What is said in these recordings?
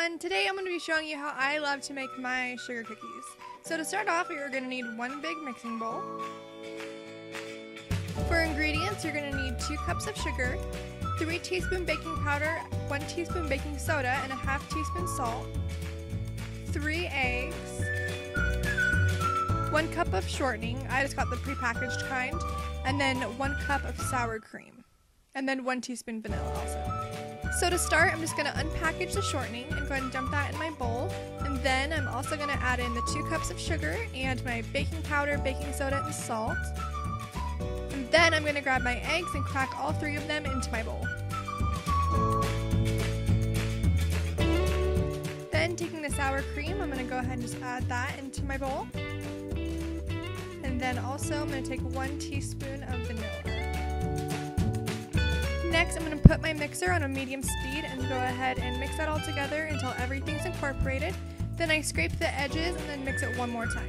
everyone, today I'm going to be showing you how I love to make my sugar cookies. So to start off, you're going to need one big mixing bowl. For ingredients, you're going to need 2 cups of sugar, 3 teaspoon baking powder, 1 teaspoon baking soda, and a ½ teaspoon salt, 3 eggs, 1 cup of shortening, I just got the prepackaged kind, and then 1 cup of sour cream, and then 1 teaspoon vanilla also. So to start, I'm just going to unpackage the shortening and go ahead and dump that in my bowl. And then I'm also going to add in the 2 cups of sugar and my baking powder, baking soda, and salt. And then I'm going to grab my eggs and crack all 3 of them into my bowl. Then taking the sour cream, I'm going to go ahead and just add that into my bowl. And then also I'm going to take 1 teaspoon of vanilla. Next, I'm going to put my mixer on a medium speed and go ahead and mix that all together until everything's incorporated. Then I scrape the edges and then mix it one more time.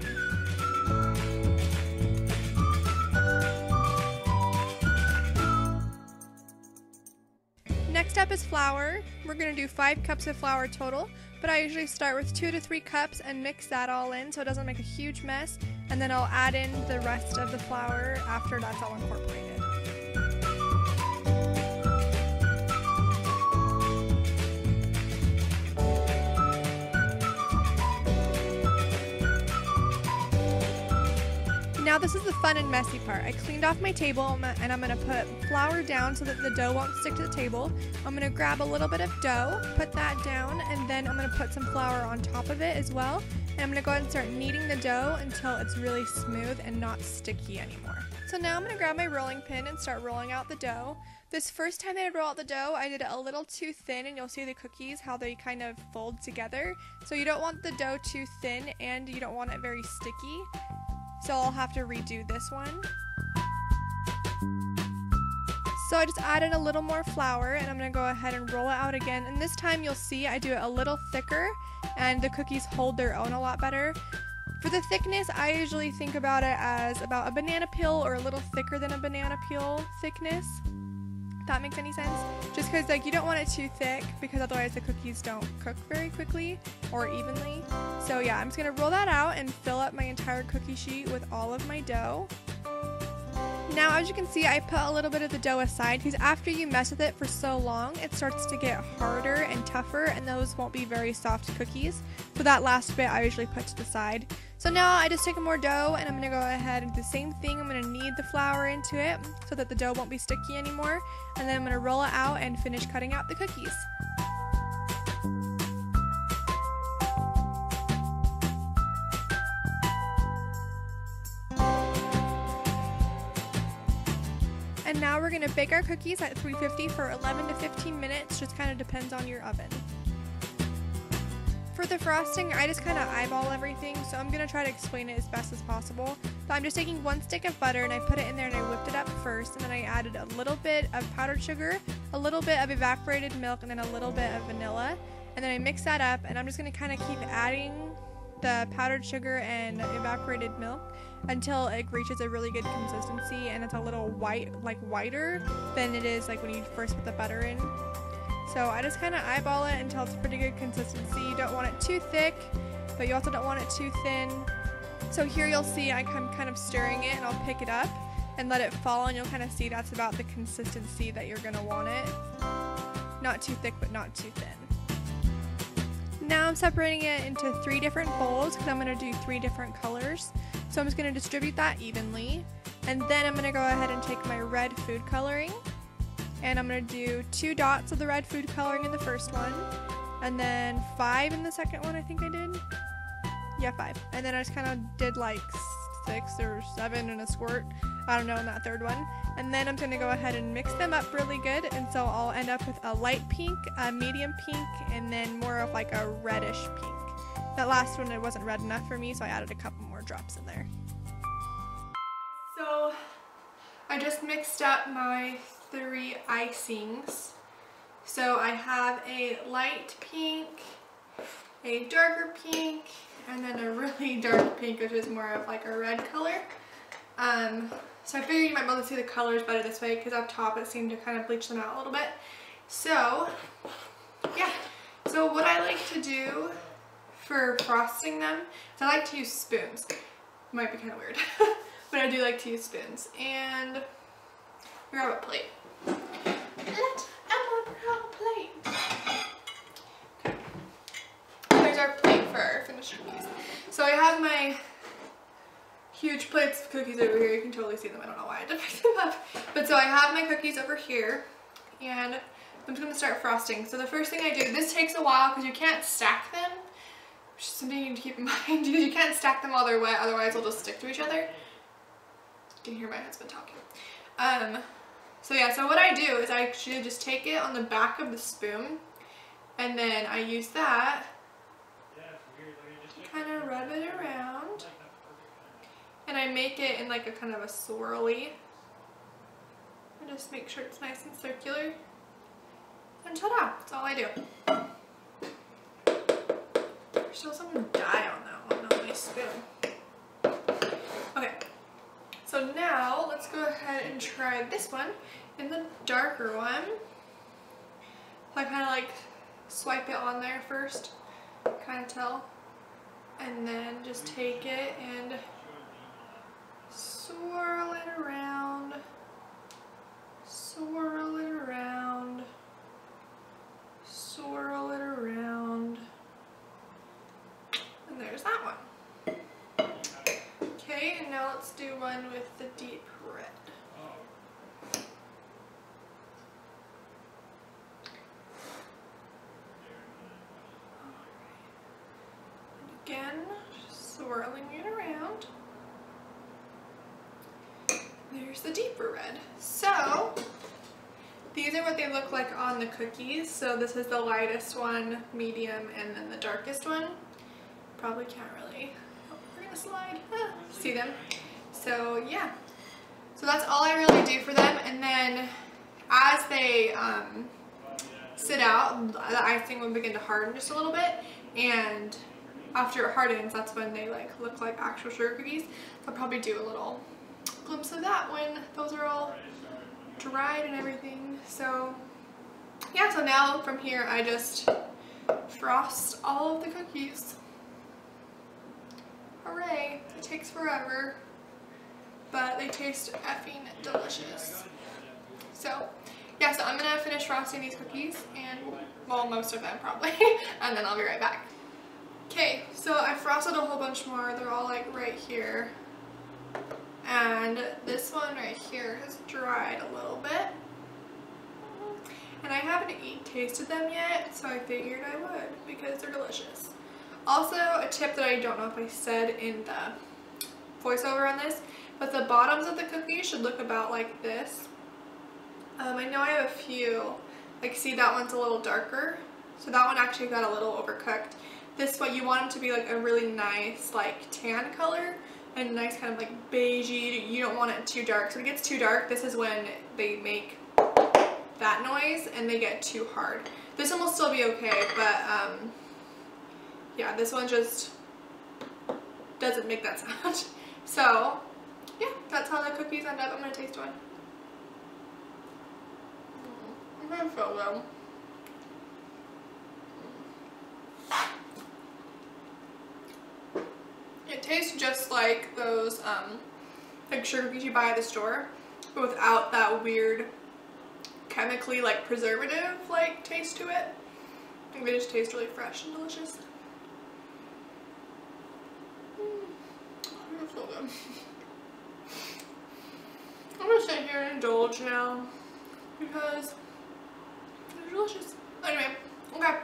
Next up is flour. We're going to do 5 cups of flour total, but I usually start with 2 to 3 cups and mix that all in so it doesn't make a huge mess, and then I'll add in the rest of the flour after that's all incorporated. Now this is the fun and messy part. I cleaned off my table and I'm going to put flour down so that the dough won't stick to the table. I'm going to grab a little bit of dough, put that down, and then I'm going to put some flour on top of it as well. And I'm going to go ahead and start kneading the dough until it's really smooth and not sticky anymore. So now I'm going to grab my rolling pin and start rolling out the dough. This first time that I roll out the dough, I did it a little too thin, and you'll see the cookies, how they kind of fold together. So you don't want the dough too thin and you don't want it very sticky. So I'll have to redo this one. So I just added a little more flour and I'm going to go ahead and roll it out again. And this time you'll see I do it a little thicker and the cookies hold their own a lot better. For the thickness, I usually think about it as about a banana peel or a little thicker than a banana peel thickness. If that makes any sense. Just because you don't want it too thick because otherwise the cookies don't cook very quickly or evenly. So yeah, I'm just going to roll that out and fill up my entire cookie sheet with all of my dough. Now as you can see, I put a little bit of the dough aside because after you mess with it for so long, it starts to get harder and tougher and those won't be very soft cookies. So that last bit I usually put to the side. So now I just take more dough and I'm going to go ahead and do the same thing. I'm going to knead the flour into it so that the dough won't be sticky anymore. And then I'm going to roll it out and finish cutting out the cookies. And now we're going to bake our cookies at 350 for 11 to 15 minutes, just kind of depends on your oven. For the frosting, I just kind of eyeball everything, so I'm going to try to explain it as best as possible. So I'm just taking 1 stick of butter and I put it in there and I whipped it up first, and then I added a little bit of powdered sugar, a little bit of evaporated milk, and then a little bit of vanilla. And then I mix that up and I'm just going to kind of keep adding the powdered sugar and evaporated milk until it reaches a really good consistency and it's a little whiter than it is when you first put the butter in. So I just kind of eyeball it until it's pretty good consistency. You don't want it too thick, but you also don't want it too thin. So here you'll see I'm kind of stirring it and I'll pick it up and let it fall and you'll kind of see that's about the consistency that you're going to want it. Not too thick but not too thin. Now I'm separating it into 3 different bowls because I'm going to do 3 different colors. So I'm just going to distribute that evenly. And then I'm going to go ahead and take my red food coloring. And I'm going to do 2 dots of the red food coloring in the first one. And then 5 in the second one, I think I did. Yeah, 5. And then I just kind of did 6 or 7 in a squirt. I don't know, in that third one. And then I'm going to go ahead and mix them up really good. And so I'll end up with a light pink, a medium pink, and then more of a reddish pink. That last one, it wasn't red enough for me, so I added a couple more drops in there. So I just mixed up my 3 icings. So I have a light pink, a darker pink, and then a really dark pink, which is more of a red color. So I figured you might be able to see the colors better this way because up top it seemed to kind of bleach them out a little bit. So yeah, so what I like like to do for frosting them is I like to use spoons. Might be kind of weird, but I do like to use spoons. And grab a plate. Let Emma grab a plate. Okay. There's our plate for our finished cookies. So I have my huge plates of cookies over here. You can totally see them. I don't know why I didn't pick them up. But so I have my cookies over here, and I'm just going to start frosting. So the first thing I do, this takes a while because you can't stack them. Which is something you need to keep in mind. You can't stack them while they're wet, otherwise they'll just stick to each other. You can hear my husband talking. So yeah, so what I do is I actually just take it on the back of the spoon, and then I use that to kind of rub it around, and I make it in like a kind of a swirly, and just make sure it's nice and circular, and ta-da, that's all I do. There's still some dye on that one, on my spoon. Okay, so now let's go ahead and try this one in the darker one. So I kind of like swipe it on there first, kind of tell, and then just take it and swirl it around, swirl it around, swirl it around, and there's that one. Okay, and now let's do one with the deep red. Again, swirling it around. There's the deeper red. So these are what they look like on the cookies. So this is the lightest one, medium, and then the darkest one. Probably can't really, oh, we're gonna slide, see them. So yeah, so that's all I really do for them. And then as they sit out, the icing will begin to harden just a little bit, and after it hardens, that's when they like look like actual sugar cookies. I'll probably do a little glimpse of that when those are all dried and everything. So yeah, so now from here I just frost all of the cookies. Hooray! It takes forever, but they taste effing delicious. So yeah, so I'm gonna finish frosting these cookies, and well, most of them probably, and then I'll be right back. Okay, so I frosted a whole bunch more. They're all like right here. And this one right here has dried a little bit. And I haven't tasted them yet, so I figured I would because they're delicious. Also, a tip that I don't know if I said in the voiceover on this, but the bottoms of the cookies should look about like this. I know I have a few, like see that one's a little darker, so that one actually got a little overcooked. This one, you want them to be like a really nice like tan color and nice kind of like beigey. You don't want it too dark. So if it gets too dark, this is when they make that noise and they get too hard. This one will still be okay, but yeah, this one just doesn't make that sound. So yeah, that's how the cookies end up. I'm gonna taste one. I'm gonna feel them. It tastes just like those like sugar cookies you buy at the store, but without that weird chemically like preservative like taste to it. I think they just taste really fresh and delicious. I'm gonna feel them. I'm gonna sit here and indulge now because they're delicious. Anyway, okay.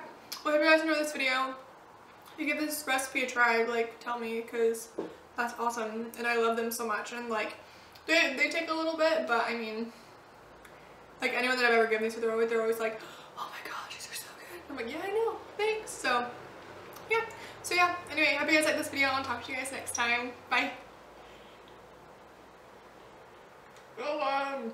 Well, I hope you guys enjoyed this video. If you give this recipe a try, like tell me, because that's awesome and I love them so much. And like they take a little bit, but I mean, like anyone that I've ever given these to, they're always like, oh my gosh, these are so good. I'm like, yeah, I know, thanks. So yeah, anyway, hope you guys like this video. I'll talk to you guys next time. Bye. Go on.